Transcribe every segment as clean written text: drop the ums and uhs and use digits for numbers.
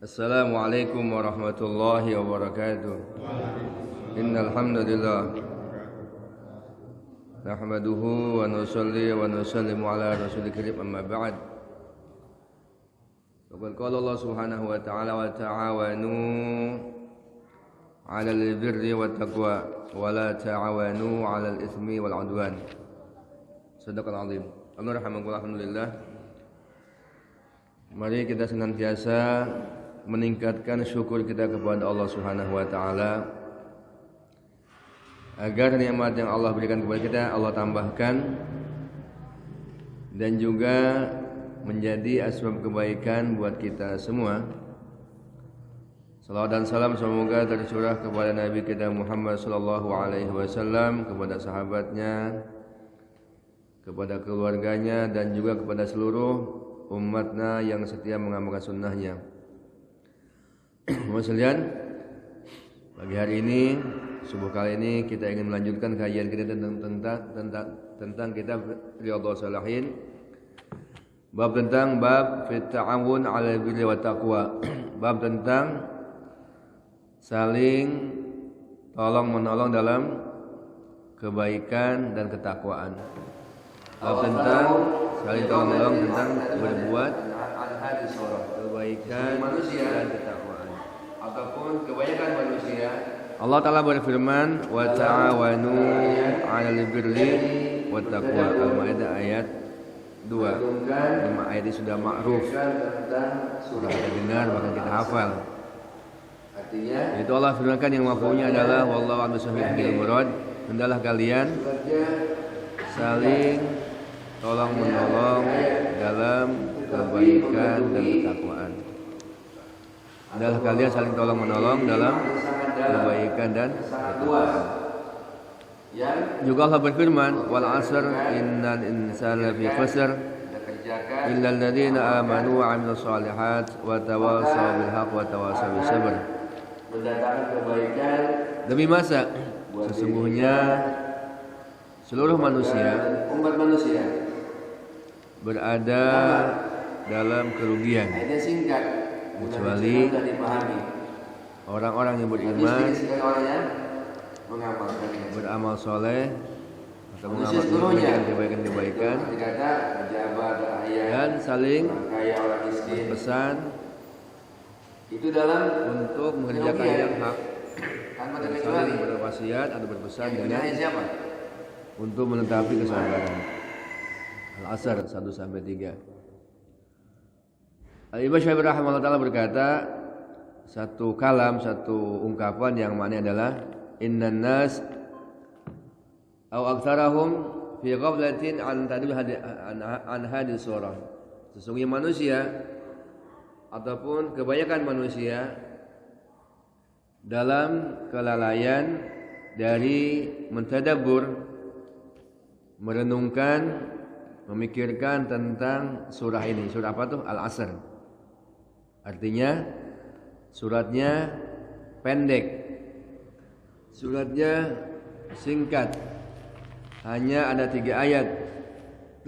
Assalamualaikum warahmatullahi wabarakatuh. Innal hamdalillah nahmaduhu wa nusalli wa nusallimu ala rasulil karim amma ba'd. Faqad qala Allah Subhanahu wa ta'ala wa ta'awanu 'alal birri wat taqwa wa la ta'awanu 'alal itsmi wal 'udwan. Shadaqal 'azim. Alhamdulillah. Mari kita senantiasa meningkatkan syukur kita kepada Allah Subhanahu wa taala agar nikmat yang Allah berikan kepada kita Allah tambahkan dan juga menjadi asbab kebaikan buat kita semua. Salawat dan salam semoga tercurah kepada Nabi kita Muhammad sallallahu alaihi wasallam, kepada sahabatnya, kepada keluarganya dan juga kepada seluruh umatnya yang setia mengamalkan sunnahnya. Mohon sekalian, pagi hari ini, subuh kali ini kita ingin melanjutkan kajian kita tentang kitab Riyadhus Shalihin. Bab fit ta'awun 'alal birri wat taqwa. Bab tentang saling tolong menolong dalam kebaikan dan ketakwaan. Bab tentang saling tolong menolong tentang berbuat kebaikan dan ketakwaan ataupun kebanyakan manusia. Allah Ta'ala berfirman, wa ta'awanu 'alal birri wat taqwa. Al-Maidah ayat 2. Nama ayat ini sudah ma'ruf, sudah kita dengar, bahkan kita hafal. Itu Allah firmankan yang mafhumnya adalah wallahu a'lam bishawabil murad. Hendaklah kalian saling tolong menolong dalam kebaikan dan ketakwaan. Adalah kalian saling tolong menolong dalam kebaikan dan ketakwaan. Juga Allah berfirman, wal 'asr innal insana lafi khusr illa alladziina aamanu wa 'amilus shalihaat wa tawassaw bil haqq wa tawassaw bis sabr. Demi masa sesungguhnya seluruh manusia, umat manusia berada dalam kerugian kecuali orang-orang yang beriman, beramal soleh atau mengamalkan kebaikan-kebaikan dan saling berpesan itu dalam untuk mengerjakan yang hak dan saling berwasiat atau berpesan dengan untuk menetapi kesabaran. Al-Asr 1-3. Al-Imam Syafi'i rahimahullah ta'ala berkata, satu kalam, satu ungkapan yang maknanya adalah innan nas aw aktsarahum fi ghaflatin an hadhihi surah. Sesungguhnya manusia ataupun kebanyakan manusia dalam kelalaian dari mentadabbur, merenungkan, memikirkan tentang surah ini. Surah apa tuh? Al-Asr. Artinya suratnya pendek, suratnya singkat, hanya ada 3 ayat,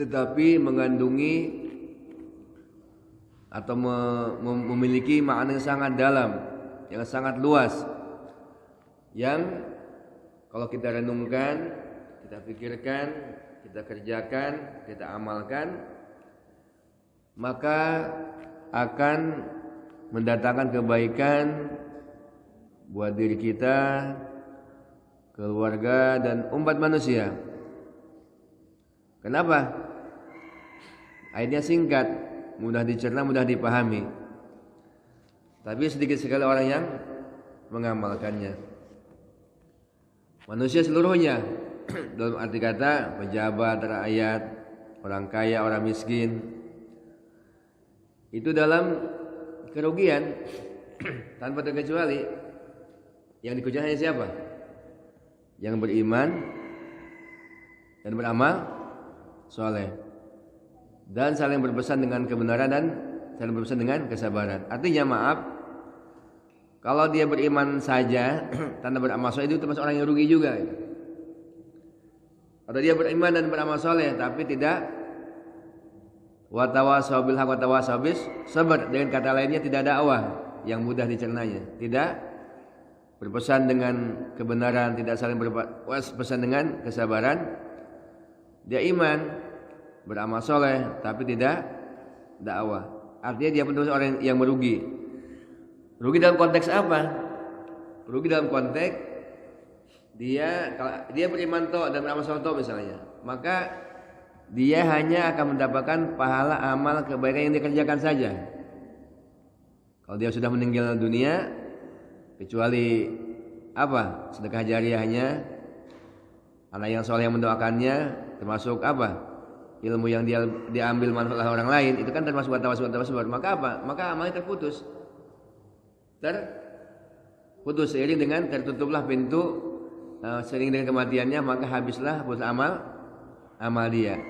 tetapi mengandungi atau memiliki makna yang sangat dalam, yang sangat luas, yang kalau kita renungkan, kita pikirkan, kita kerjakan, kita amalkan, maka akan mendatangkan kebaikan buat diri kita, keluarga dan umat manusia. Kenapa? Ayatnya singkat, mudah dicerna, mudah dipahami. Tapi sedikit sekali orang yang mengamalkannya. Manusia seluruhnya, dalam arti kata pejabat, rakyat, orang kaya, orang miskin, itu dalam kerugian tanpa terkecuali. Yang dikecuali hanya siapa? Yang beriman dan beramal soleh dan saling berpesan dengan kebenaran dan saling berpesan dengan kesabaran. Artinya maaf, kalau dia beriman saja tanpa beramal soleh itu termasuk orang yang rugi juga. Atau dia beriman dan beramal soleh tapi tidak wa tawassaw bil haqq wa tawassaw bis sabr, dengan kata lainnya tidak dakwah, yang mudah dicernanya. Tidak berpesan dengan kebenaran, tidak saling berpesan dengan kesabaran. Dia iman, beramal soleh, tapi tidak dakwah. Artinya dia benar orang yang merugi. Rugi dalam konteks apa? Rugi dalam konteks dia beriman toh dan beramal soleh toh misalnya, maka dia hanya akan mendapatkan pahala amal kebaikan yang dikerjakan saja. Kalau dia sudah meninggal dunia, kecuali apa? Sedekah jariyahnya, anak yang soleh yang mendoakannya, termasuk apa? Ilmu yang dia diambil manfaat oleh orang lain, itu kan termasuk tawassul. Maka apa? Maka amalnya terputus. Terputus seiring dengan tertutuplah pintu, seiring dengan kematiannya, maka habislah amal dia.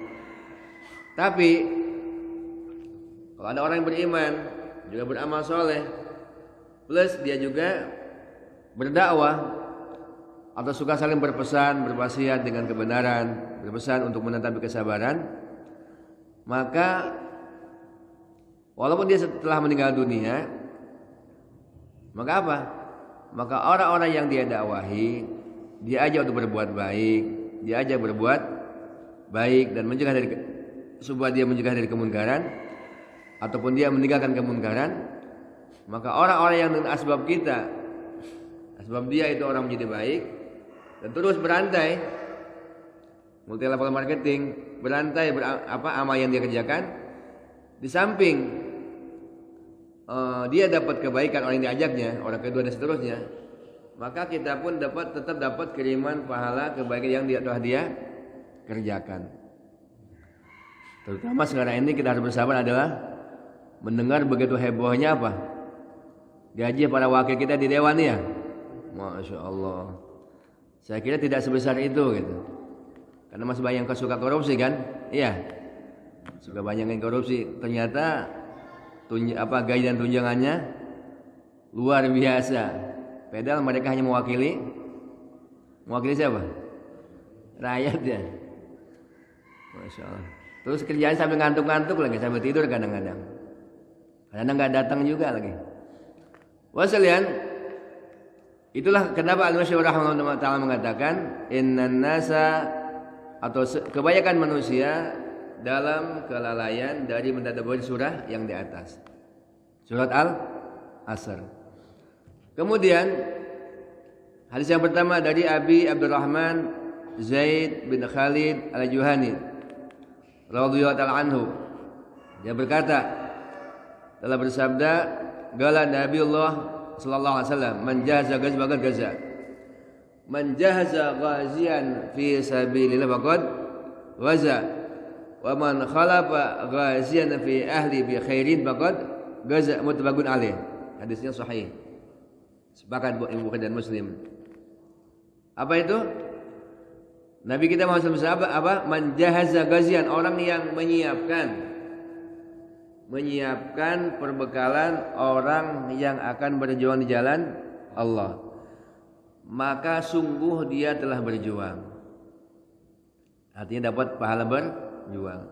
Tapi kalau ada orang yang beriman, juga beramal soleh, plus dia juga berdakwah atau suka saling berpesan, berwasiat dengan kebenaran, berpesan untuk menetapi kesabaran, maka walaupun dia setelah meninggal dunia, maka apa? Maka orang-orang yang dia dakwahi, dia ajak untuk berbuat baik, dia ajak berbuat baik dan mencegah dia mencegah dari kemunkaran, ataupun dia meninggalkan kemunkaran, maka orang-orang yang dengan asbab dia itu orang menjadi baik dan terus berantai, multi level marketing, berantai amal yang dia kerjakan, di samping dia dapat kebaikan orang yang diajaknya, orang kedua dan seterusnya, maka kita pun tetap dapat kiriman pahala kebaikan yang telah dia kerjakan. Terutama sekarang ini kita harus bersabar adalah mendengar begitu hebohnya apa? Gaji para wakil kita di dewan ya. Masya Allah. Saya kira tidak sebesar itu gitu. Karena masih banyak yang suka korupsi kan? Iya. Suka banyak yang korupsi. Ternyata gaji dan tunjangannya luar biasa. Padahal mereka hanya mewakili siapa? Rakyat ya. Masya Allah. Terus kerjaan sampai ngantuk-ngantuk lagi, sampai tidur kadang-kadang. Karena nggak datang juga lagi. Wasalian, itulah kenapa Al-Masyhur rahimahullah taala mengatakan innan nasa atau kebanyakan manusia dalam kelalaian dari mentadabburi surah yang di atas. Surat Al-Asr. Kemudian hadis yang pertama dari Abi Abdurrahman Zaid bin Khalid Al-Juhani radhiyallahu ta'ala anhu. Dia berkata, telah bersabda, qala Nabiullah sallallahu alaihi wasallam, man jahaza ghazwan gaza. Man jahaza ghazian fi sabilillah faqad ghaza. Wa man khalafa ghazian fi ahli bi khairin faqad ghaza. Muttafaqun alaih. Hadisnya sahih. Sepakat Bukhari dan Muslim. Apa itu? Nabi kita Muhammad SAW apa? Menjahaza gazian, orang yang menyiapkan perbekalan orang yang akan berjuang di jalan Allah. Maka sungguh dia telah berjuang. Artinya dapat pahala berjuang.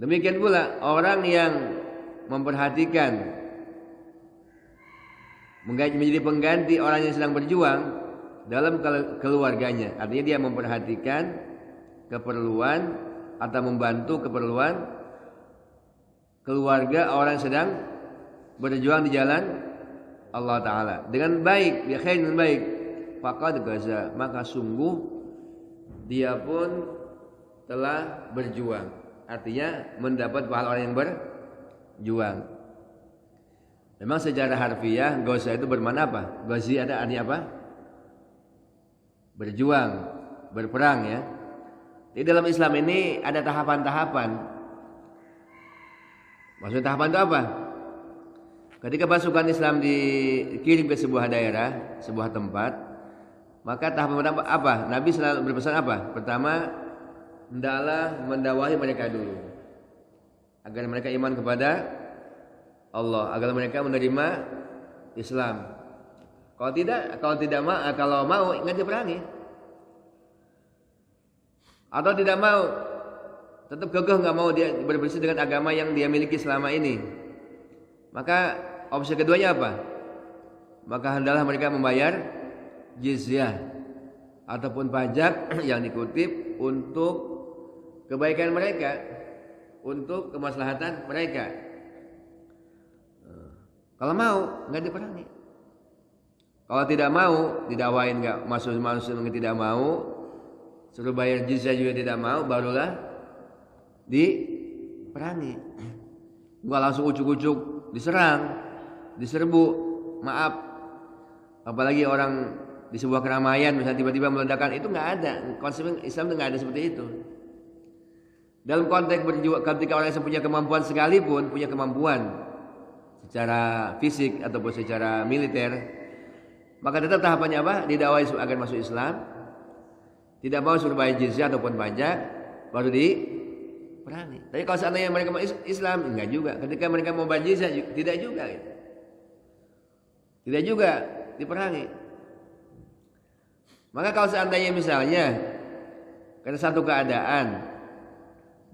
Demikian pula orang yang memperhatikan menjadi pengganti orang yang sedang berjuang dalam keluarganya, artinya dia memperhatikan keperluan atau membantu keperluan keluarga orang yang sedang berjuang di jalan Allah Ta'ala dengan baik, bi khairin baik, faqad gaza, maka sungguh dia pun telah berjuang, artinya mendapat pahala orang yang berjuang. Memang secara harfiah gaza itu bermakna apa? Gazi ada artinya apa? Berjuang, berperang ya. Di dalam Islam ini ada tahapan-tahapan. Maksud tahapan itu apa? Ketika pasukan Islam dikirim ke sebuah daerah, sebuah tempat, maka tahapan pertama apa? Nabi selalu berpesan apa? Pertama, hendaklah mendakwahi mereka dulu, agar mereka iman kepada Allah, agar mereka menerima Islam. Kalau mau ingat diperangi. Atau tidak mau, tetap gagah nggak mau dia berbersih dengan agama yang dia miliki selama ini, maka opsi keduanya apa? Maka hendaklah mereka membayar jizyah ataupun pajak yang dikutip untuk kebaikan mereka, untuk kemaslahatan mereka. Kalau mau nggak diperangi. Kalau tidak mau, didakwain nggak masuk tidak mau, suruh bayar jizyah juga tidak mau, barulah diperangi. Nggak langsung ucuk-ucuk diserang, diserbu, maaf. Apalagi orang di sebuah keramaian misalnya tiba-tiba meledakan, itu nggak ada. Konsep Islam itu nggak ada seperti itu. Dalam konteks berjuang, ketika orang yang punya kemampuan sekalipun, punya kemampuan secara fisik ataupun secara militer, maka tetap tahapannya apa? Didakwai agar masuk Islam, tidak mau suruh bayar jizyah ataupun pajak, baru diperangi. Tapi kalau seandainya mereka mau Islam, enggak juga. Ketika mereka mau bayar jizyah, tidak juga. Tidak juga diperangi. Maka kalau seandainya misalnya karena satu keadaan,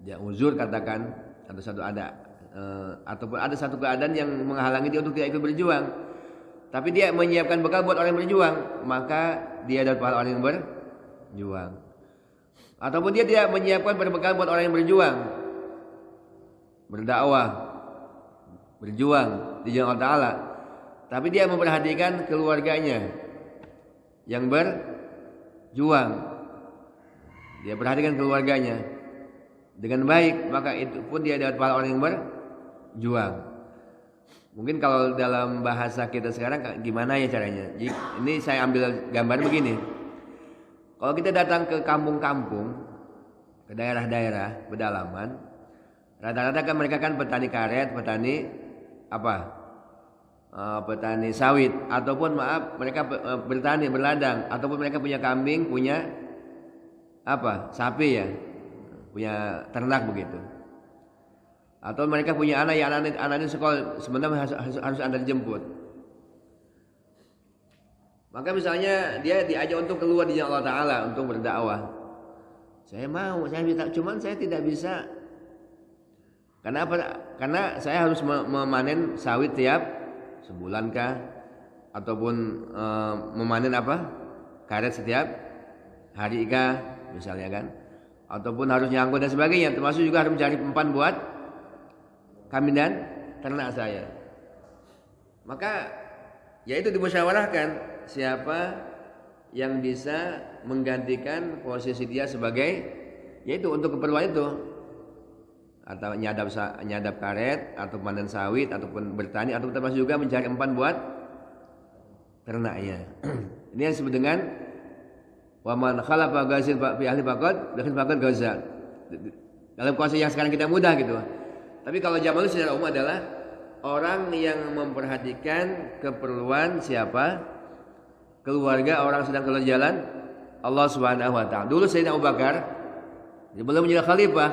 ya uzur katakan, ataupun ada satu keadaan yang menghalangi dia untuk tidak ikut berjuang, tapi dia menyiapkan bekal buat orang yang berjuang, maka dia dapat pahala orang yang berjuang. Ataupun dia tidak menyiapkan berbekal buat orang yang berjuang, berdakwah, berjuang di jalan Allah Ta'ala, tapi dia memperhatikan keluarganya yang berjuang, dia perhatikan keluarganya dengan baik, maka itu pun dia dapat pahala orang yang berjuang. Mungkin kalau dalam bahasa kita sekarang gimana ya caranya? Ini saya ambil gambar begini. Kalau kita datang ke kampung-kampung, ke daerah-daerah pedalaman, rata-rata kan mereka kan petani karet, petani petani sawit, ataupun mereka bertani berladang, ataupun mereka punya kambing, punya sapi ya, punya ternak begitu. Atau mereka punya anak, ya anak-anak sekolah sebenarnya harus Anda dijemput. Maka misalnya dia diajak untuk keluar di jalan Allah Ta'ala untuk berdakwah. Saya mau, saya minta, cuman saya tidak bisa. Karena apa? Karena saya harus memanen sawit tiap sebulan kah, ataupun memanen karet setiap hari kah, misalnya kan, ataupun harus nyangkut dan sebagainya. Termasuk juga harus mencari umpan buat kambing dan ternak saya. Maka ya itu dimusyawarahkan siapa yang bisa menggantikan posisi dia sebagai, yaitu untuk keperluan itu, atau nyadap karet, atau panen sawit, ataupun bertani, atau termasuk juga mencari umpan buat ternaknya. Ini yang disebut dengan waman khalafa ghazin fi ahli faqad ghazal. Dalam konsep yang sekarang kita mudah gitu. Tapi kalau zaman itu secara umum adalah orang yang memperhatikan keperluan siapa? Keluarga orang sedang keluar jalan Allah Subhanahu wa taala. Dulu Sayyidina Abu Bakar sebelum menjadi khalifah,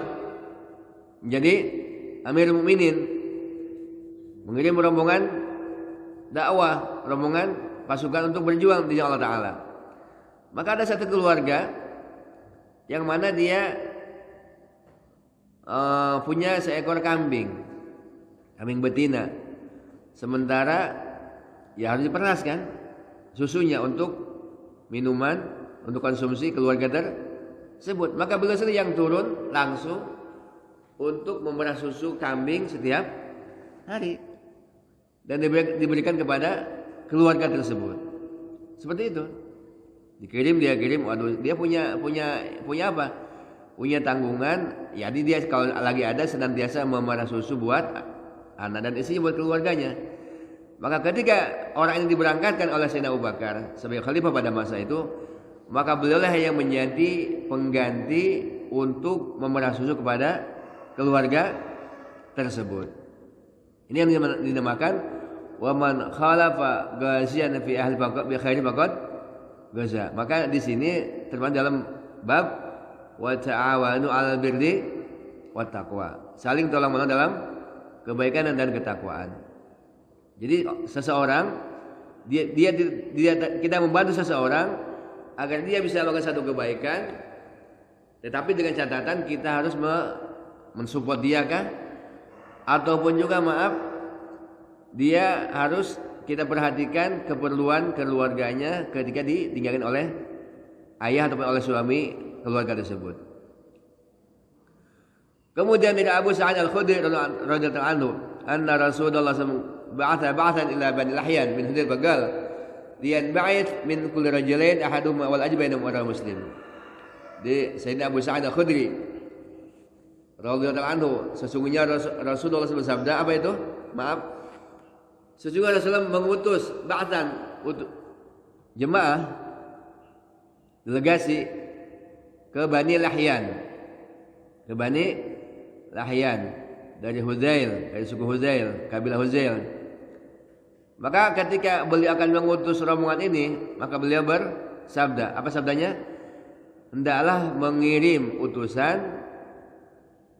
menjadi Amirul Mukminin, mengirim rombongan dakwah, rombongan pasukan untuk berjuang di jalan Allah Ta'ala. Maka ada satu keluarga yang mana dia punya seekor kambing betina. Sementara ya harus diperas kan susunya untuk minuman, untuk konsumsi keluarga tersebut. Maka beliau sendiri yang turun langsung untuk memerah susu kambing setiap hari dan diberikan kepada keluarga tersebut. Seperti itu. Dia kirim, waduh, dia punya apa? Punya tanggungan. Jadi dia kalau lagi ada senantiasa memerah susu buat anak dan istri, buat keluarganya. Maka ketika orang ini diberangkatkan oleh Sayyidina Abu Bakar sebagai khalifah pada masa itu, maka beliaulah yang menjadi pengganti untuk memerah susu kepada keluarga tersebut. Ini yang dinamakan waman khalafa ghaziyan fi ahli bi khairi faqad ghaza. Maka di sini termasuk dalam bab wa ta'awanu 'alal birri wat taqwa. Saling tolong-menolong dalam kebaikan dan ketakwaan. Jadi seseorang kita membantu seseorang agar dia bisa melakukan satu kebaikan, tetapi dengan catatan kita harus mensupport dia kan, ataupun juga dia harus kita perhatikan keperluan keluarganya ketika ditinggalkan oleh ayah ataupun oleh suami keluarga tersebut. Kemudian dari Abu Sa'id Al-Khudri radhiyallahu anhu, anna Rasulullah SAW ba'athan ila Bani Lahyan min Hudayl Bagal liyanba'ith min kulli rajulain ahaduhuma wal ajbainahum orang muslim. Di Sayyidina Abu Sa'id Al-Khudri radhiyallahu anhu, sesungguhnya Rasulullah SAW bersabda, apa itu? Maaf. Sesungguhnya Rasulullah mengutus ba'athan, jemaah delegasi ke Bani Lahyan. Ke Bani Lahyan dari Hudzail, dari suku Hudzail, kabilah Hudzail. Maka ketika beliau akan mengutus rombongan ini, maka beliau bersabda, apa sabdanya? Hendaklah mengirim utusan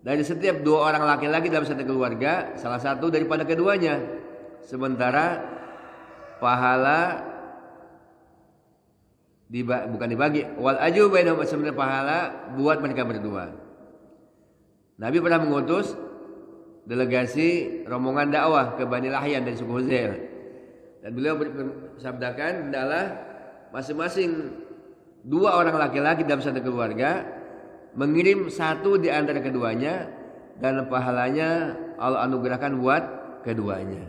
dari setiap 2 orang laki-laki dalam satu keluarga, salah satu daripada keduanya. Sementara pahala bukan dibagi, wal aju bainahum, sebenarnya pahala buat mereka berdua. Nabi pernah mengutus delegasi rombongan dakwah ke Bani Lahyan dari suku Hudzail. Dan beliau bersabdakan, hendaklah masing-masing 2 orang laki-laki dalam satu keluarga mengirim satu di antara keduanya, dan pahalanya Allah anugerahkan buat keduanya.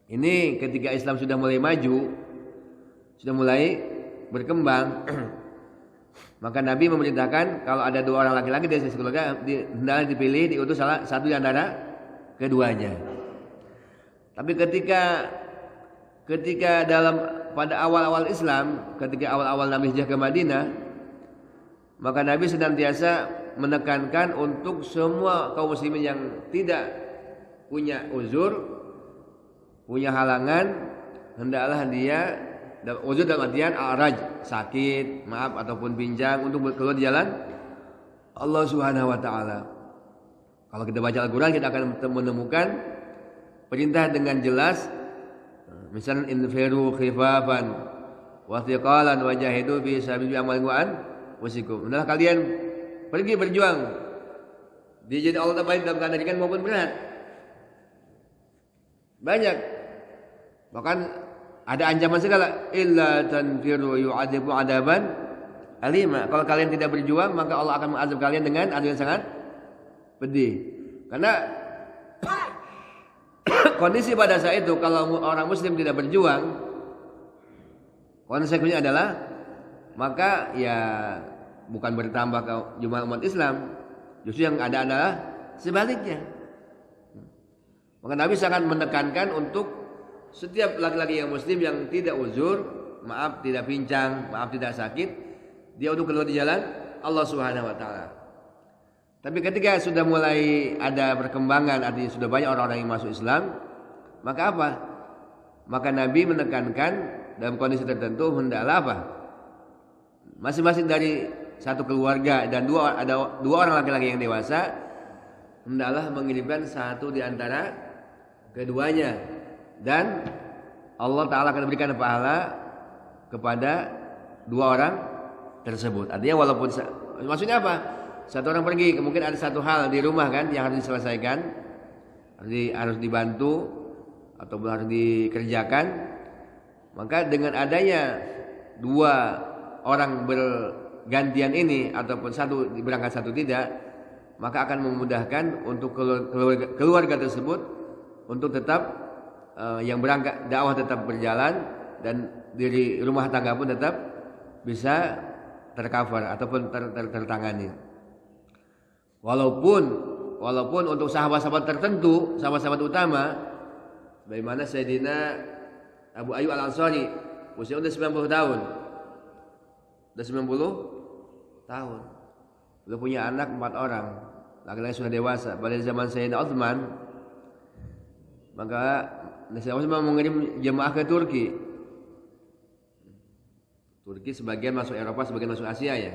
Ini ketika Islam sudah mulai maju, sudah mulai berkembang, maka Nabi memerintahkan kalau ada 2 orang laki-laki dari sisi keluarga, hendaknya dipilih diutus salah satu di antara keduanya. Tapi ketika pada awal-awal Islam, ketika awal-awal Nabi hijrah ke Madinah, maka Nabi senantiasa menekankan untuk semua kaum muslimin yang tidak punya uzur, punya halangan, hendaklah dia uzur dalam artian araj, sakit, maaf ataupun pinjang, untuk keluar di jalan Allah Subhanahu wa taala. Kalau kita baca Al-Qur'an, kita akan menemukan perintah dengan jelas, misalnya infiru khifafan wa thiqalan wa jahidu fi sabilillahi amwalikum wasikum. Hendaklah kalian pergi berjuang di jalan Allah baik dalam keadaan ringan maupun berat. Banyak. Bahkan ada ancaman segala, illa tanfiru yu'adzibu adaban alima. Kalau kalian tidak berjuang, maka Allah akan mengazab kalian dengan azab yang sangat pedih. Karena kondisi pada saat itu, kalau orang muslim tidak berjuang, konsekuensinya adalah, maka ya bukan bertambah jumlah umat Islam, justru yang ada adalah sebaliknya. Maka Nabi sangat menekankan untuk setiap laki-laki yang muslim yang tidak uzur, maaf tidak pincang, maaf tidak sakit, dia untuk keluar di jalan Allah Subhanahu wa taala. Tapi ketika sudah mulai ada perkembangan, artinya sudah banyak orang-orang yang masuk Islam, maka apa? Maka Nabi menekankan dalam kondisi tertentu, hendaklah apa? Masing-masing dari satu keluarga dan ada dua orang laki-laki yang dewasa, hendaklah mengirimkan satu di antara keduanya, dan Allah Ta'ala akan berikan pahala kepada 2 orang tersebut. Artinya walaupun, maksudnya apa? Satu orang pergi, mungkin ada satu hal di rumah kan yang harus diselesaikan, harus dibantu atau harus dikerjakan. Maka dengan adanya 2 orang bergantian ini, ataupun satu berangkat satu tidak, maka akan memudahkan untuk keluarga tersebut untuk tetap yang berangkat dakwah tetap berjalan, dan dari rumah tangga pun tetap bisa tercover ataupun tertangani. Walaupun untuk sahabat-sahabat tertentu, sahabat-sahabat utama, bagaimana Sayyidina Abu Ayyub Al-Ansari, usia sudah 90 tahun. Sudah 90 tahun. Beliau punya anak 4 orang. Laki-laki sudah dewasa. Pada zaman Sayyidina Utsman, maka Sayyidina Utsman mengirim jemaah ke Turki. Turki sebagian masuk Eropa, sebagian masuk Asia ya.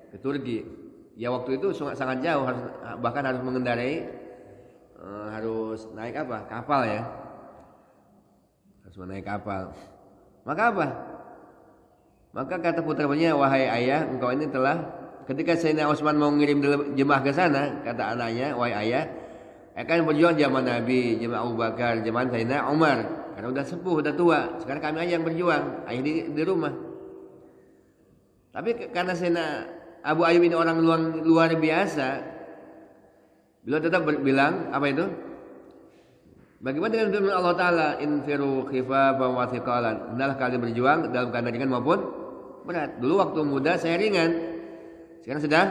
Ke Turki. Ya waktu itu sangat jauh, bahkan harus mengendarai, harus naik apa? Kapal ya. Harus naik kapal. Maka apa? Maka kata putranya, wahai ayah, engkau ini telah, ketika Sayyidina Utsman mau mengirim jemaah ke sana, kata anaknya, wahai ayah, Akan berjuang zaman Nabi, zaman Abu Bakar, zaman Sayyidina Umar. Karena udah sepuh, udah tua. Sekarang kami aja yang berjuang, ayah di rumah. Tapi karena Sayyidina Abu Ayyub ini orang luar biasa, beliau tetap bilang apa itu? Bagaimana dengan firman Allah Ta'ala, infiru khifafan wa thiqalan. Hendaklah kalian berjuang dalam keadaan ringan maupun berat. Dulu waktu muda saya ringan, sekarang sudah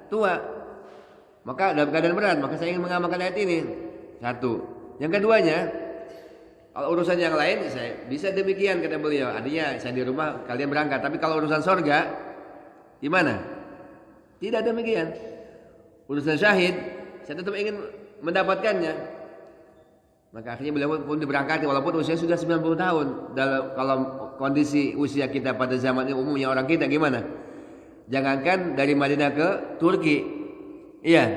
tua, maka dalam keadaan berat. Maka saya ingin mengamalkan ayat ini. Satu. Yang keduanya, kalau urusan yang lain saya bisa demikian kata beliau. Artinya saya di rumah, kalian berangkat. Tapi kalau urusan sorga, gimana? Tidak demikian. Urusan syahid, saya tetap ingin mendapatkannya. Maka akhirnya beliau pun diberangkati walaupun usia sudah 90 tahun. Kalau kondisi usia kita pada zaman ini umumnya orang kita gimana? Jangankan dari Madinah ke Turki. Iya,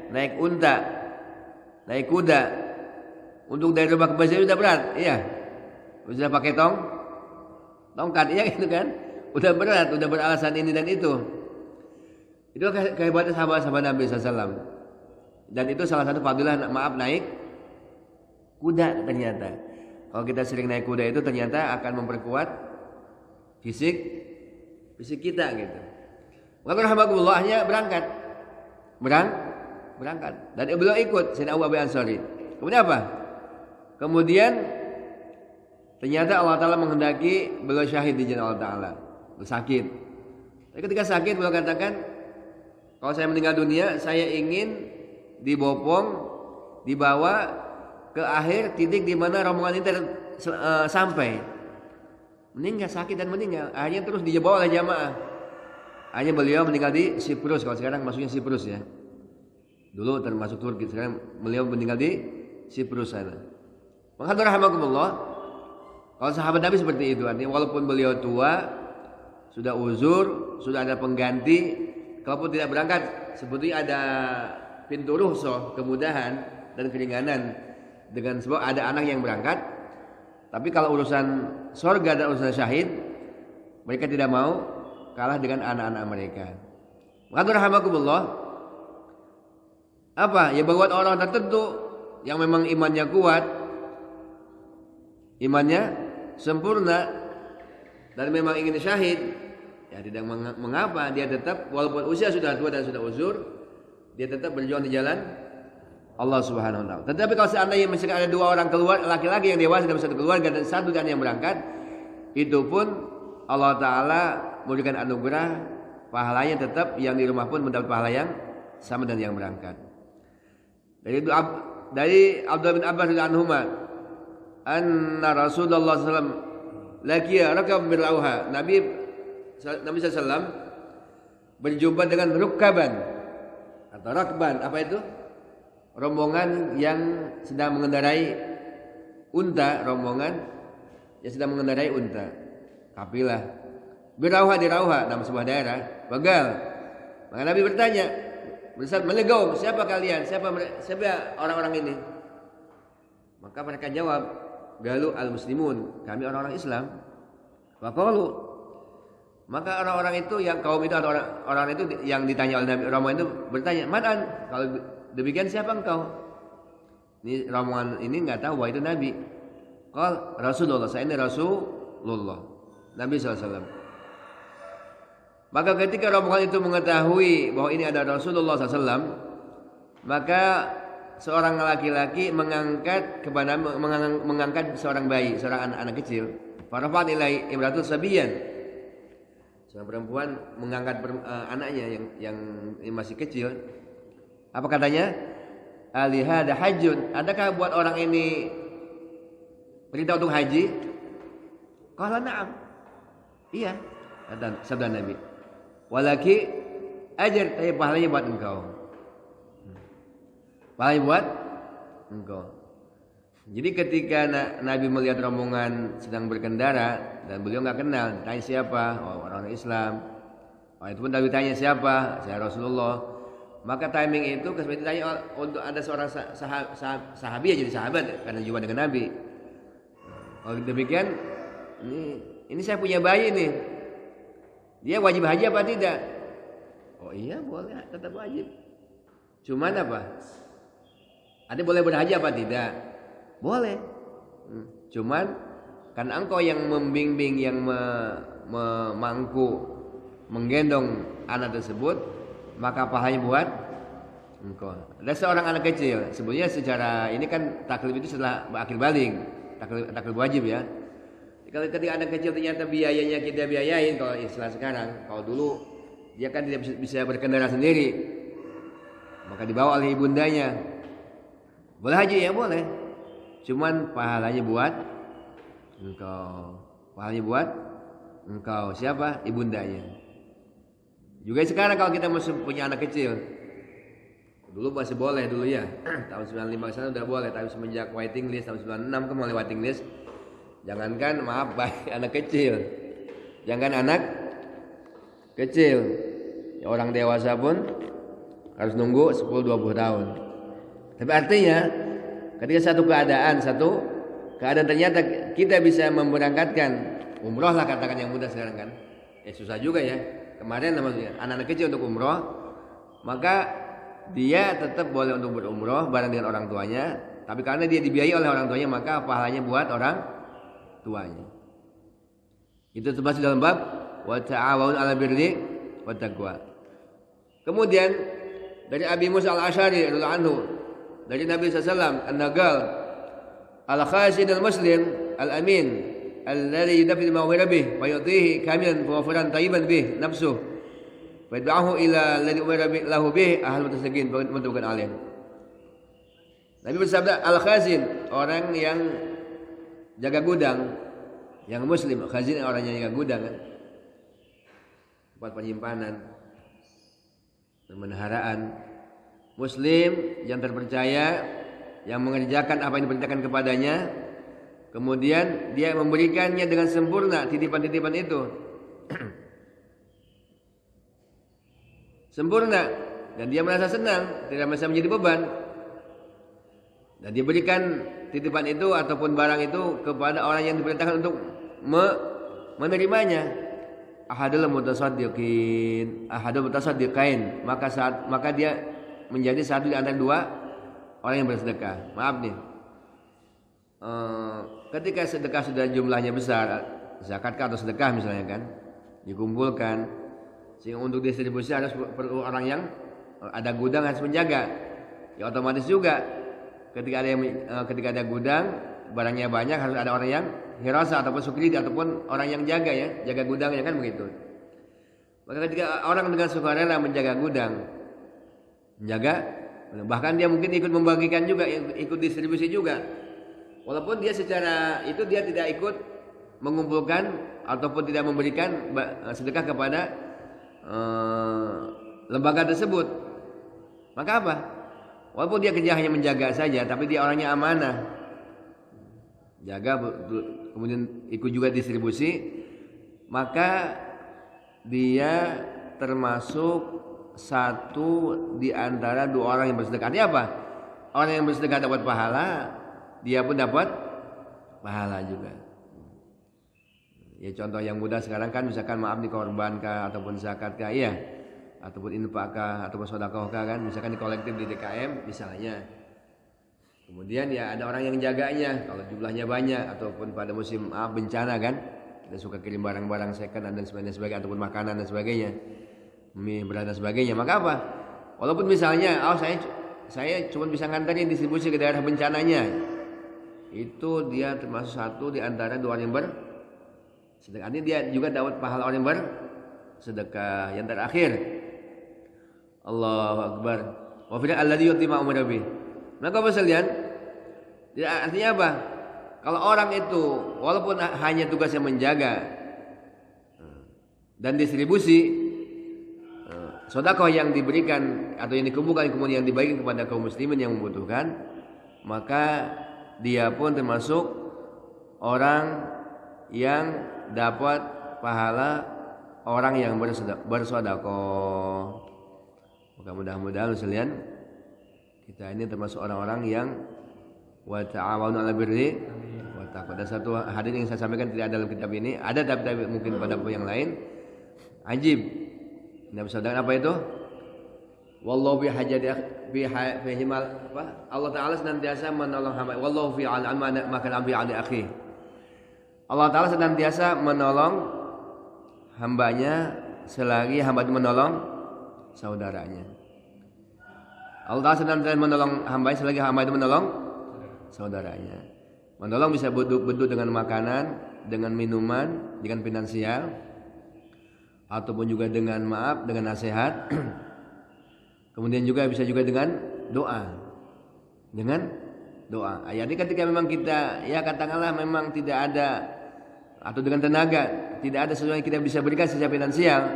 naik unta, naik kuda. Untuk dari rumah ke masjid sudah berat, iya. Sudah pakai tongkat, iya gitu kan? Udah berat, udah beralasan ini dan itu. Itu kehebatan sahabat-sahabat Nabi SAW. Dan itu salah satu fadilah naik kuda ternyata. Kalau kita sering naik kuda itu ternyata akan memperkuat fisik kita gitu. Maka rahmatullah hanya berangkat. Dan beliau ikut Sayyidina Abu Ansari. Kemudian apa? Kemudian ternyata Allah Ta'ala menghendaki beliau syahid di jalan Allah Ta'ala. Sakit. Tapi ketika sakit beliau katakan, kalau saya meninggal dunia, saya ingin dibawa ke akhir titik di mana rombongan ini sampai. Meninggal, sakit dan meninggal. Akhirnya terus dibawa oleh jamaah. Akhirnya beliau meninggal di Siprus. Kalau sekarang maksudnya Siprus ya. Dulu termasuk Turki. Sekarang beliau meninggal di Siprus sana. Maka rahmatullah, kalau sahabat Nabi seperti itu. Artinya walaupun beliau tua, sudah uzur, sudah ada pengganti, kalaupun tidak berangkat, sebetulnya ada pintu rukhsah, kemudahan dan keringanan dengan sebab ada anak yang berangkat. Tapi kalau urusan sorga dan urusan syahid, mereka tidak mau kalah dengan anak-anak mereka. Maka rahmatullah, apa ya, buat orang tertentu yang memang imannya kuat, imannya sempurna dan memang ingin syahid, ya tidak mengapa dia tetap walaupun usia sudah tua dan sudah uzur, dia tetap berjuang di jalan Allah Subhanahu wa taala. Tetapi kalau seandainya misalkan ada dua orang keluar, laki-laki yang dewasa dalam satu keluarga dan satu dan yang berangkat, itu pun Allah Ta'ala memberikan anugerah, pahalanya tetap yang di rumah pun mendapat pahala yang sama dan yang berangkat. Dari Abdullah bin Abbas radhiyallahu anhuma, anna Rasulullah SAW laqiya rakab birauha. Nabi SAW berjumpa dengan rukkaban atau rakban. Apa itu? Rombongan yang sedang mengendarai unta, kafilah. Birauha di Rauha, nama sebuah daerah, Bagal. Maka Nabi bertanya, melegaum, siapa kalian? Siapa orang-orang ini? Maka mereka jawab, galu al-muslimun, kami orang-orang Islam. Faqalu, maka orang-orang itu yang kaum itu atau orang itu yang ditanya oleh Nabi rombongan itu bertanya, "Man?" Kalau demikian siapa engkau? Ini rombongan ini enggak tahu bahwa itu Nabi. Qal Rasulullah, saya ini Rasulullah. Nabi SAW. Maka ketika rombongan itu mengetahui bahwa ini ada Rasulullah SAW, maka seorang laki-laki mengangkat seorang bayi, seorang anak kecil. Farafat ilai imratul sabiyan. Seorang perempuan mengangkat anaknya yang masih kecil. Apa katanya? Alihada hajjun. Adakah buat orang ini perintah untuk haji? Qala na'am. Iya, kata sabda Nabi. Walaki ajar, tapi pahalanya buat engkau. Pahalanya buat engkau. Jadi ketika Nabi melihat rombongan sedang berkendara dan beliau enggak kenal, tanya siapa? Oh, orang Islam. Oh, itu pun Nabi tanya siapa? Saya Rasulullah. Maka timing itu seperti ditanya untuk ada seorang sahabi jadi sahabat karena jumpa dengan Nabi. Kalau demikian, ini saya punya bayi nih. Dia wajib haji apa tidak? Oh iya, boleh, tetap wajib. Cuman apa? Ada boleh berhaji apa tidak? Boleh. Cuman kan engkau yang membimbing, yang memangku, menggendong anak tersebut, maka pahalanya buat engkau. Ada seorang anak kecil, sebenarnya secara ini kan taklif itu setelah akil baligh, taklif wajib ya. Kalau ketika anak kecil ternyata biayanya kita biayain, kalau istilah sekarang, kalau dulu dia kan tidak bisa berkendara sendiri, maka dibawa oleh ibundanya. Boleh haji ya boleh, cuman pahalanya buat engkau. Pahalanya buat engkau. Siapa? Ibundanya. Juga sekarang kalau kita masih punya anak kecil, dulu masih boleh dulu ya. Tahun 95 sana udah boleh, tapi semenjak waiting list tahun 96 kan mulai waiting list. Jangankan maaf baik anak kecil, jangan anak kecil, ya, orang dewasa pun harus nunggu 10-20 tahun. Tapi artinya ketika satu keadaan ternyata kita bisa memberangkatkan umroh lah, katakan yang mudah sekarang kan, susah juga ya. Kemarin maksudnya anak-anak kecil untuk umroh, maka dia tetap boleh untuk berumroh bareng dengan orang tuanya. Tapi karena dia dibiayai oleh orang tuanya, maka pahalanya buat orang tuanya. Itu termasuk dalam bab wa ta'awun 'alal birri wat taqwa. Kemudian dari Abi Musa al-Asy'ari radhiyallahu anhu, dari Nabi sallallahu an-nagal al-khasin al-muslim al-amin alladhi yudafi ma umira bih wa yu'tihi kamilan wafiran tayyiban bih nafsuh fa yad'uhu ila alladhi umira lahu bih ahlul tasaqin muttafaqun alaih. Nabi bersabda, al-khasin, orang yang jaga gudang, yang muslim. Khazin orang yang jaga gudang kan, tempat penyimpanan, pemeliharaan. Muslim yang terpercaya, yang mengerjakan apa yang diperintahkan kepadanya, kemudian dia memberikannya dengan sempurna titipan-titipan itu. Sempurna, dan dia merasa senang, tidak merasa menjadi beban. Dan dia berikan titipan itu ataupun barang itu kepada orang yang diperintahkan untuk menerimanya. Ahadul mutasaddiqin, maka dia menjadi satu di antara dua orang yang bersedekah. Maaf nih, ketika sedekah sudah jumlahnya besar, zakat atau sedekah misalnya kan, dikumpulkan, sehingga untuk distribusi harus perlu orang yang ada gudang harus menjaga. Ya otomatis juga ketika ada gudang, barangnya banyak, harus ada orang yang hirasa ataupun sukriti ataupun orang yang jaga ya, jaga gudangnya kan begitu. Maka ketika orang dengan sukarela menjaga gudang, bahkan dia mungkin ikut membagikan juga, ikut distribusi juga. Walaupun dia secara itu dia tidak ikut mengumpulkan ataupun tidak memberikan sedekah kepada lembaga tersebut. Maka apa? Walaupun dia kerja hanya menjaga saja, tapi dia orangnya amanah. Jaga, kemudian ikut juga distribusi, maka dia termasuk satu di antara dua orang yang bersedekah. Artinya apa? Orang yang bersedekah dapat pahala, dia pun dapat pahala juga. Ya contoh yang mudah sekarang kan, misalkan maaf dikorbankah ataupun zakatkah, iya, ataupun infakah ataupun sedekahkah kan, misalkan di kolektif di DKM misalnya. Kemudian ya ada orang yang jaganya, kalau jumlahnya banyak ataupun pada musim bencana kan, kita suka kirim barang-barang second dan sebagainya ataupun makanan dan sebagainya, mie, beras dan sebagainya. Maka apa? Walaupun misalnya saya cuma bisa nganterin distribusi ke daerah bencananya, itu dia termasuk satu di antara dua orang yang bersedekah. Ini dia juga dapat pahala orang yang bersedekah. Yang terakhir, Allahu Akbar. Wa fi alladhi yuti ma umira bih. Maka Bapak sekalian, artinya apa? Kalau orang itu walaupun hanya tugasnya menjaga dan distribusi sedekah yang diberikan atau yang dikumpulkan kemudian dibagikan kepada kaum muslimin yang membutuhkan, maka dia pun termasuk orang yang dapat pahala orang yang bersedekah. Maka mudah-mudahan sekalian kita ini termasuk orang-orang yang wa ta'awanu 'alal birri wa taqwa. Ada satu hadis yang saya sampaikan tidak ada dalam kitab ini, ada tapi mungkin pada buku yang lain. Ajib. Nabi sallallahu apa itu? wallahu fi hajati Allah Ta'ala senantiasa menolong hamba. Wallahu fi maka nabi ali akhi. Allah Ta'ala senantiasa menolong hambanya selagi hamba itu menolong saudaranya. Allah Ta'ala senantiasa menolong hamba selagi hamba itu menolong saudaranya. Menolong bisa bentuk dengan makanan, dengan minuman, dengan finansial, ataupun juga dengan maaf, dengan nasihat. Kemudian juga bisa juga dengan doa. Dengan doa. Jadi ketika memang kita ya katakanlah memang tidak ada atau dengan tenaga, tidak ada sesuatu yang kita bisa berikan secara finansial,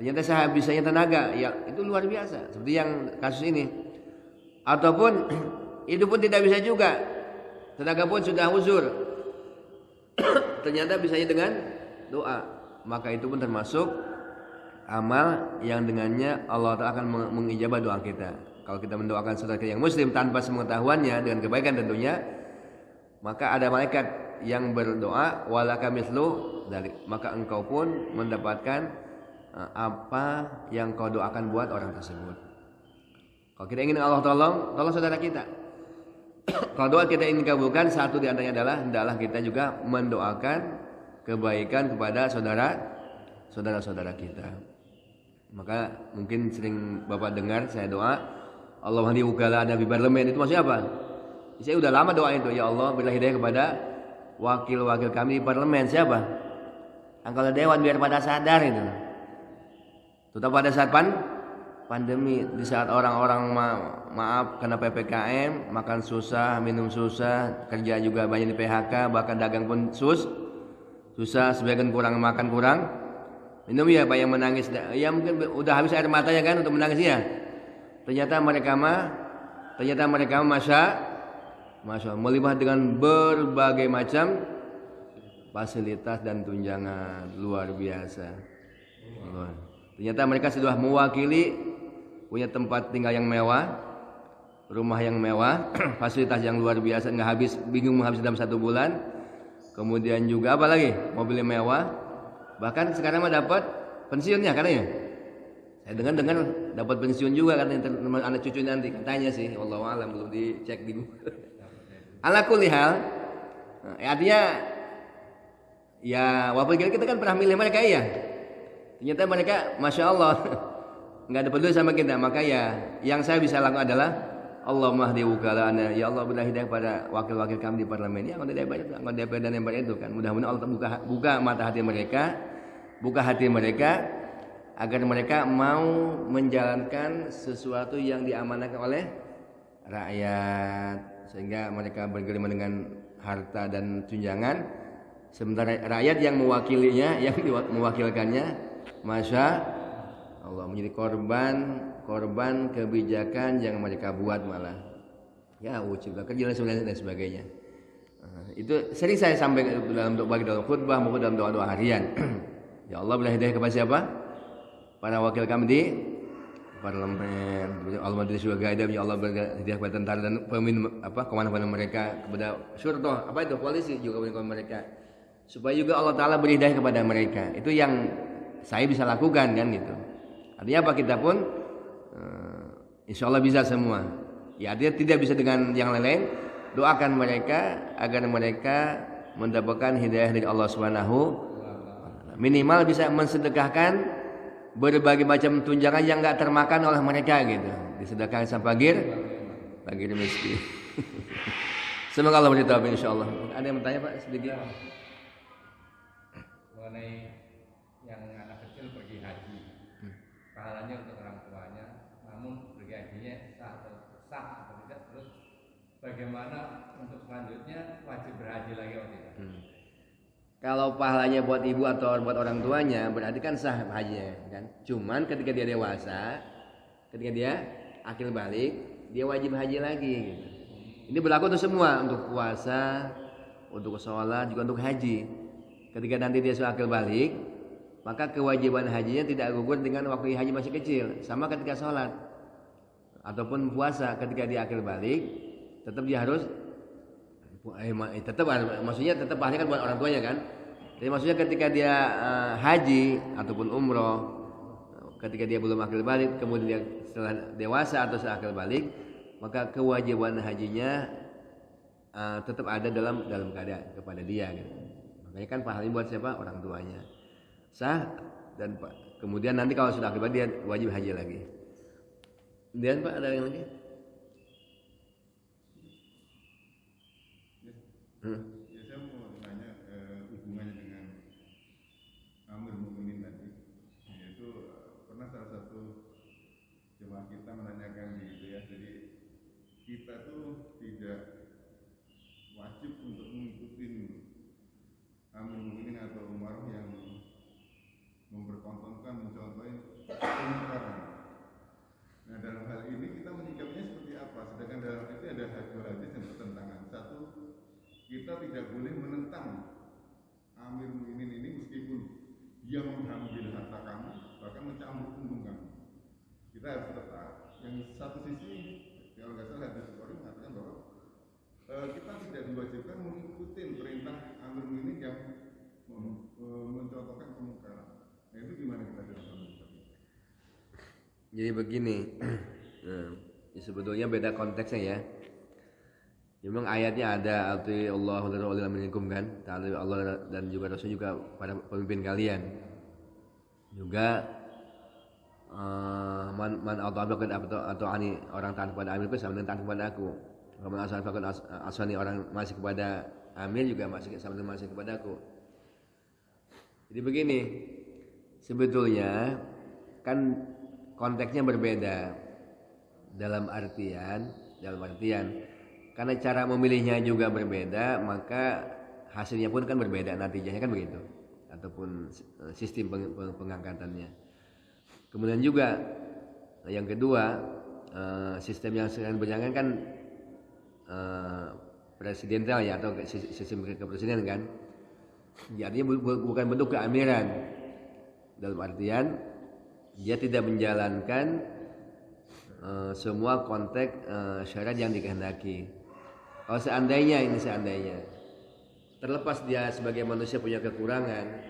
ternyata saya bisanya tenaga, ya itu luar biasa. Seperti yang kasus ini. Ataupun itu pun tidak bisa juga. Tenaga pun sudah uzur. Ternyata bisanya dengan doa. Maka itu pun termasuk amal yang dengannya Allah Ta'ala akan mengijabah doa kita. Kalau kita mendoakan saudara kita yang muslim tanpa sepengetahuannya dengan kebaikan tentunya, maka ada malaikat yang berdoa walaka mithlu dzalik, maka engkau pun mendapatkan apa yang kau doakan buat orang tersebut. Kalau kita ingin Allah tolong saudara kita. Kalau doa kita ingin kabulkan, satu di antaranya adalah kita juga mendoakan kebaikan kepada saudara-saudara kita. Maka mungkin sering Bapak dengar saya doa Allahumma hdi wukala nabi parlemen, itu maksudnya apa? Saya udah lama doa itu, ya Allah berilah hidayah kepada wakil-wakil kami di parlemen. Siapa? Anggota dewan, biar pada sadar itu. Terutama pada saat pandemi, di saat orang-orang maaf karena PPKM, makan susah, minum susah, kerja juga banyak di PHK, bahkan dagang pun susah, sebagian kurang makan, kurang minum, ya banyak menangis. Ya mungkin udah habis air matanya kan untuk menangis ya. Ternyata mereka masya Allah melimpah dengan berbagai macam fasilitas dan tunjangan, luar biasa. Ternyata mereka sudah mewakili, punya tempat tinggal yang mewah, rumah yang mewah, fasilitas yang luar biasa, bingung menghabis dalam 1 bulan. Kemudian juga apa lagi? Mobil yang mewah. Bahkan sekarang mah dapat pensiunnya katanya. Saya dengar dapat pensiun juga katanya anak cucu nanti, katanya sih. Wallahu alam, belum dicek di Google. Ala kulli hal, artinya ya walaupun kita kan pernah milih mereka ya. Ternyata mereka masya Allah nggak ada peduli sama kita. Maka ya yang saya bisa lakukan adalah Allahumma hdi wukalana, ya Allah berilah hidayah pada wakil-wakil kami di parlemen, ya anggota DPR dan MPR itu kan. Mudah-mudahan Allah buka mata hati mereka, buka hati mereka agar mereka mau menjalankan sesuatu yang diamanahkan oleh rakyat, sehingga mereka bergelima dengan harta dan tunjangan, sementara rakyat yang mewakilinya, yang mewakilkannya, masya Allah menjadi korban kebijakan yang mereka buat malah. Ya cipta kerja dan sebagainya. Itu sering saya sampaikan baik dalam khutbah maupun dalam doa-doa harian. Ya Allah berilah hidayah kepada siapa? Para wakil kami di parlemen. Allah berilah surga, ya Allah berilah hidayah kepada tentara dan komandan mereka, kepada syurga, polisi juga kepada mereka. Supaya juga Allah Ta'ala beri hidayah kepada mereka. Itu yang saya bisa lakukan kan gitu. Artinya apa, kita pun insya Allah bisa semua. Ya artinya tidak bisa dengan yang lain. Doakan mereka agar mereka mendapatkan hidayah dari Allah Subhanahu. Minimal bisa mensedekahkan berbagai macam tunjangan yang enggak termakan oleh mereka gitu. Disedekahkan sama fakir miskin. Semoga Allah beritahu insyaallah. Ada yang bertanya Pak sedikit? Mengenai yang anak kecil pergi haji, pahalanya untuk orang tuanya, namun pergi hajinya sah atau tidak, terus bagaimana untuk selanjutnya wajib berhaji lagi atau tidak? Kalau pahalanya buat ibu atau buat orang tuanya berarti kan sah hajinya kan. Cuman ketika dia dewasa, ketika dia akil balik, dia wajib haji lagi gitu. Ini berlaku untuk semua, untuk puasa, untuk sholat, juga untuk haji. Ketika nanti dia sudah akil balik, maka kewajiban hajinya tidak gugur dengan waktu haji masih kecil. Sama ketika sholat ataupun puasa, ketika dia akil balik, tetap dia harus maksudnya tetap pahalanya kan buat orang tuanya kan. Jadi maksudnya ketika dia haji ataupun umroh, ketika dia belum akil balik, kemudian setelah dewasa atau setelah akil balik, maka kewajiban hajinya tetap ada dalam keadaan kepada dia gitu. Makanya kan pahala ini buat siapa? Orang tuanya. Sah dan kemudian nanti kalau sudah akil balik dia wajib haji lagi. Kemudian Pak ada yang lagi? Ya, saya mau tanya hubungannya dengan Amir Mukminin tadi, yaitu pernah salah satu jemaah kita menanyakan gitu ya, jadi kita tuh tidak wajib untuk mengikuti Amir Mukminin atau Umar yang mempertontonkan, mencontohin kemungkaran. Nah dalam hal ini kita menyikapinya seperti apa? Sedangkan dalam itu ada dua hadis yang bertentangan. Satu, kita tidak boleh menentang Amir Mukminin ini meskipun dia mengambil harta kamu, bahkan mencambuk punggung kamu. Kita harus tetap. Yang satu sisi, kalau nggak salah hadis Bukhari mengatakan bahwa kita tidak diwajibkan mengikuti perintah Amir Mukminin yang mencontohkan kemungkaran. Nah itu gimana kita dalam hal ini? Jadi begini, ya sebetulnya beda konteksnya ya. Memang ayatnya ada ati Allah wa rasulullah minkum kan, taati Allah dan juga Rasul juga pada pemimpin kalian. Juga man atau ani orang taat kepada amir itu sama dengan taat kepada aku. Kalau asani orang masih kepada amir juga masih sama dengan masih kepada aku. Jadi begini, sebetulnya kan konteksnya berbeda dalam artian karena cara memilihnya juga berbeda, maka hasilnya pun kan berbeda, natijahnya kan begitu, ataupun sistem pengangkatannya. Kemudian juga yang kedua, sistem yang sekarang berjalan kan presidensial ya, atau sistem kepresidenan kan. Jadi bukan bentuk keamiran, dalam artian dia tidak menjalankan semua konteks syariat yang dikehendaki. Kalau seandainya terlepas dia sebagai manusia punya kekurangan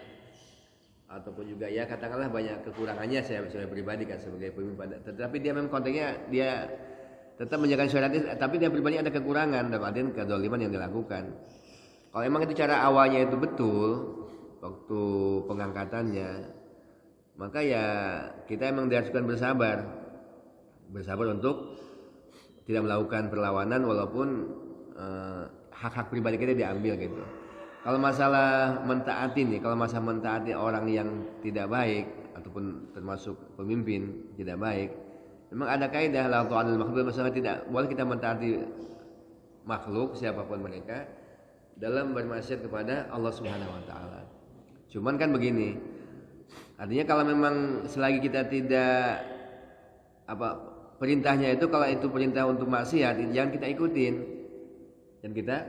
ataupun juga ya katakanlah banyak kekurangannya, saya pribadi kan sebagai pemimpin, tetapi dia memang konteksnya dia tetap menjalankan syariat, tapi dia pribadi ada kekurangan dalam artian kedzaliman yang dilakukan. Kalau emang itu cara awalnya itu betul waktu pengangkatannya, maka ya kita emang diharuskan bersabar untuk tidak melakukan perlawanan walaupun hak-hak pribadi kita diambil gitu. Kalau masalah mentaati nih, kalau masalah mentaati orang yang tidak baik ataupun termasuk pemimpin tidak baik, memang ada kaidah la ta'anil makhluk, masalah tidak boleh kita mentaati makhluk siapapun mereka dalam bermaksiat kepada Allah Subhanahu wa taala. Cuman kan begini, artinya kalau memang selagi kita tidak perintahnya itu, kalau itu perintah untuk maksiat, jangan kita ikutin. Dan kita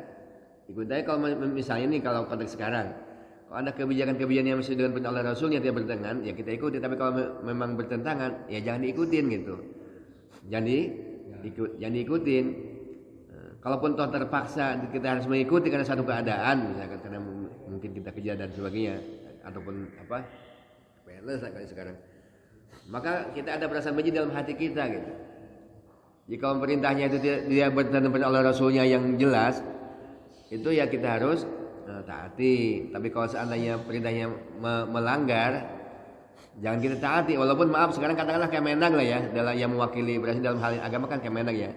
ikutin. Kalau misalnya nih, kalau konteks sekarang, kalau ada kebijakan-kebijakan yang sesuai dengan perintah Allah Rasulnya tidak bertentangan, ya kita ikuti. Tapi kalau memang bertentangan, ya jangan diikutin gitu. Jangan diikutin. Kalaupun toh terpaksa kita harus mengikuti karena satu keadaan, misalkan karena mungkin kita kejar dan sebagainya, ataupun PNS kali sekarang, maka kita ada perasaan benci dalam hati kita gitu. Jika perintahnya itu dia bertentangan dengan Allah Rasulnya yang jelas, itu ya kita harus taati. Tapi kalau seandainya perintahnya melanggar, jangan kita taati. Walaupun maaf sekarang katakanlah Kemenag lah ya, dalam yang mewakili presiden dalam hal agama kan Kemenag ya.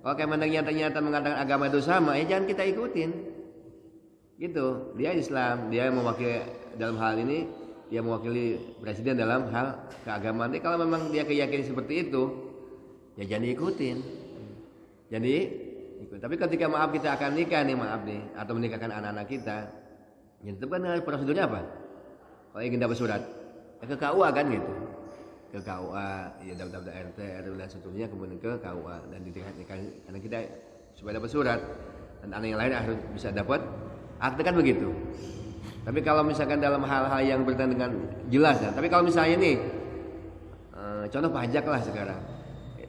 Kalau Kemenagnya ternyata mengatakan agama itu sama, ya jangan kita ikutin. Gitu. Dia Islam, dia mewakili dalam hal ini, dia mewakili presiden dalam hal keagamaan. Jadi kalau memang dia keyakinan seperti itu, ya jangan diikutin. Jadi ikut. Tapi ketika maaf kita akan nikah nih, maaf nih, atau menikahkan anak-anak kita, ya tetap kan prosedurnya apa? Kalau ingin dapat surat, ya ke KUA kan gitu. Ke KUA, ya dapat RT, RW dan seterusnya, kemudian ke KUA dan dinikahkan anak kita supaya dapat surat, dan anak yang lain harus bisa dapat akte kan begitu. Tapi kalau misalkan dalam hal-hal yang berkaitan dengan jelas ya. Tapi kalau misalnya nih, contoh pajak lah sekarang,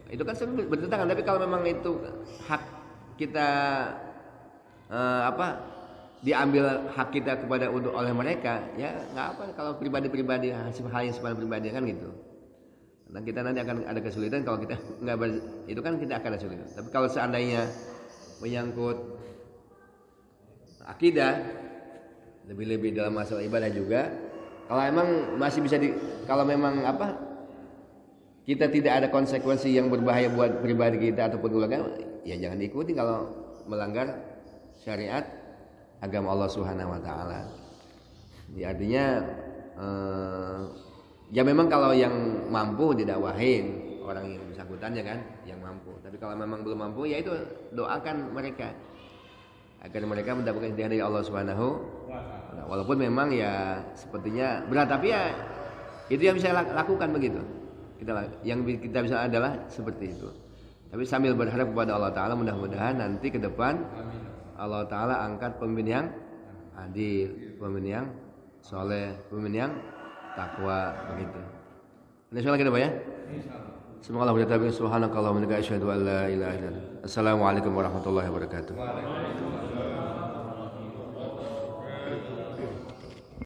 itu kan bertentangan. Tapi kalau memang itu hak kita diambil hak kita oleh mereka, ya nggak apa. Kalau pribadi hal yang sifatnya pribadi kan gitu. Dan kita nanti akan ada kesulitan kalau kita nggak itu kan kita akan ada kesulitan. Tapi kalau seandainya menyangkut akidah, lebih-lebih dalam masalah ibadah juga, kalau emang masih bisa kalau memang kita tidak ada konsekuensi yang berbahaya buat pribadi kita ataupun keluarga, ya jangan diikuti kalau melanggar syariat agama Allah Subhanahu wa taala. Ya, artinya ya memang kalau yang mampu didakwahin orang yang bersangkutannya kan, yang mampu. Tapi kalau memang belum mampu, ya itu doakan mereka agar mereka mendapatkan hidayah dari Allah Subhanahu wa taala. Walaupun memang ya sepertinya berat, tapi ya itu yang bisa lakukan begitu. Yang kita bisa adalah seperti itu. Tapi sambil berharap kepada Allah Ta'ala, mudah-mudahan nanti ke depan Allah Ta'ala angkat pemimpin yang adil, pemimpin yang soleh, pemimpin yang takwa, begitu. Insyaallah kita Pak ya. Semoga Allah berkati. Subhanakallahumma wa bihamdika asyhadu an la ilaha illa anta. Assalamualaikum warahmatullahi wabarakatuh.